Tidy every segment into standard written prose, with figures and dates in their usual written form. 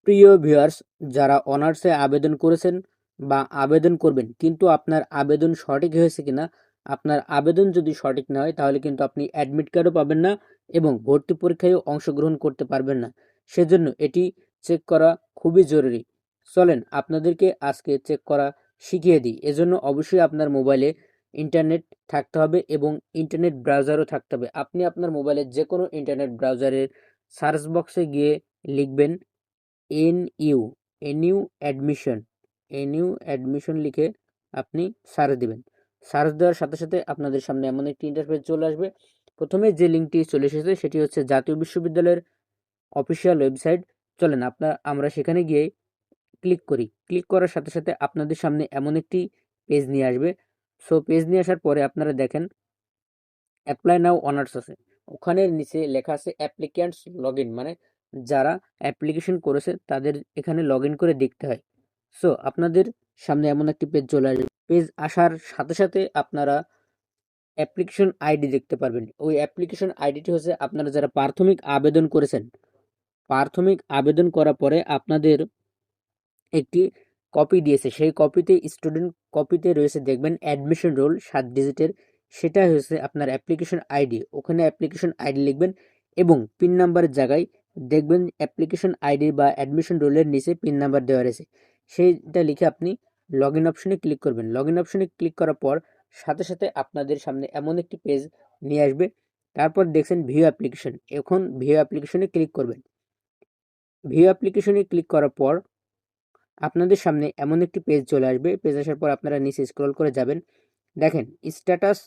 প্রিয় ভিউয়ার্স, যারা অনার্সে আবেদন করেছেন বা আবেদন করবেন কিন্তু আপনার আবেদন সঠিক হয়েছে কিনা, আপনার আবেদন যদি সঠিক না হয় তাহলে কিন্তু আপনি অ্যাডমিট কার্ডও পাবেন না এবং ভর্তি পরীক্ষায়ও অংশগ্রহণ করতে পারবেন না। সেজন্য এটি চেক করা খুবই জরুরি। চলেন আপনাদেরকে আজকে চেক করা শিখিয়ে দিই। এজন্য অবশ্যই আপনার মোবাইলে ইন্টারনেট থাকতে হবে এবং ইন্টারনেট ব্রাউজারও থাকতে হবে। আপনি আপনার মোবাইলের যে কোনো ইন্টারনেট ব্রাউজারের সার্চ বক্সে গিয়ে লিখবেন NU NU admission NU admission লিখে আপনি সার্চ দিবেন। সার্চ দেওয়ার সাথে সাথে আপনাদের সামনে এমন একটি ইন্টারফেস চলে আসবে। প্রথমে যে লিঙ্কটি চলে এসেছে সেটি হচ্ছে জাতীয় বিশ্ববিদ্যালয়ের অফিসিয়াল ওয়েবসাইট। চলেন আমরা সেখানে গিয়ে ক্লিক করি। ক্লিক করার সাথে সাথে আপনাদের সামনে এমন একটি পেজ নিয়ে আসবে। সো পেজ নিয়ে আসার পরে আপনারা দেখেন অ্যাপ্লাই নাও অনার্স আছে, ওখানে নিচে লেখা আছে অ্যাপ্লিক্যান্টস লগ ইন, মানে যারা অ্যাপ্লিকেশন করেছে তাদের এখানে লগ ইন করে দেখতে হয়। সো আপনাদের সামনে এমন একটি পেজ চলে আসবে। পেজ আসার সাথে সাথে আপনারা অ্যাপ্লিকেশন আইডি দেখতে পারবেন। ওই অ্যাপ্লিকেশন আইডিটি হচ্ছে আপনারা যারা প্রাথমিক আবেদন করেছেন, প্রাথমিক আবেদন করার পরে আপনাদের একটি কপি দিয়েছে, সেই কপিতে স্টুডেন্ট কপিতে রয়েছে দেখবেন অ্যাডমিশন রোল 7 ডিজিটের, সেটা হচ্ছে আপনার অ্যাপ্লিকেশন আইডি। ওখানে অ্যাপ্লিকেশন আইডি লিখবেন এবং পিন নাম্বারের জায়গায় দেখবেন অ্যাপ্লিকেশন আইডি বা অ্যাডমিশন রোলের নিচে পিন নাম্বার দেওয়া রয়েছে, সেইটা লিখে আপনি লগ ইন অপশনে ক্লিক করবেন। লগ ইন অপশনে ক্লিক করার পর সাথে সাথে আপনাদের সামনে এমন একটি পেজ নিয়ে আসবে। তারপর দেখছেন ভিউ অ্যাপ্লিকেশন, এখন ভিউ অ্যাপ্লিকেশনে ক্লিক করবেন। ভিউ অ্যাপ্লিকেশনে ক্লিক করার পর আপনাদের সামনে এমন একটি পেজ চলে আসবে। পেজ আসার পর আপনারা নিচে স্ক্রল করে যাবেন, দেখেন স্ট্যাটাস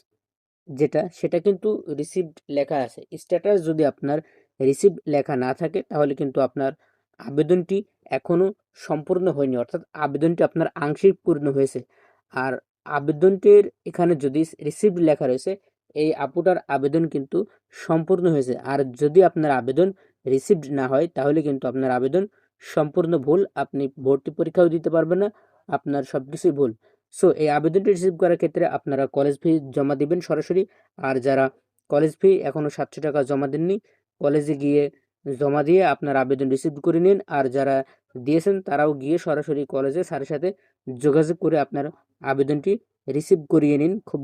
যেটা সেটা কিন্তু রিসিভড লেখা আছে। স্ট্যাটাস যদি আপনার রিসিভড লেখা না থাকে তাহলে কিন্তু আপনার আবেদনটি এখনো সম্পূর্ণ হয়নি, অর্থাৎ আবেদনটি আপনার আংশিক পূর্ণ হয়েছে। আর আবেদনটির এখানে যদি রিসিভড লেখা রয়েছে, এই আপুটার আবেদন কিন্তু সম্পূর্ণ হয়েছে। আর যদি আপনার আবেদন রিসিভড না হয় তাহলে কিন্তু আপনার আবেদন সম্পূর্ণ ভুল, আপনি ভর্তি পরীক্ষাও দিতে পারবেন না, আপনার সবকিছুই ভুল। সো এই আবেদনটি রিসিভ করার ক্ষেত্রে আপনারা কলেজ ফি জমা দিবেন সরাসরি। আর যারা কলেজ ফি এখনো 700 টাকা জমা দেননি, কলেজে গিয়ে জমা দিয়ে আপনার আবেদন রিসিভ করে নিন। আর যারা দিয়েছেন তারাও গিয়ে সরাসরি কলেজে স্যারের সাথে যোগাযোগ করে আপনার আবেদনটি রিসিভ করিয়ে নিন খুব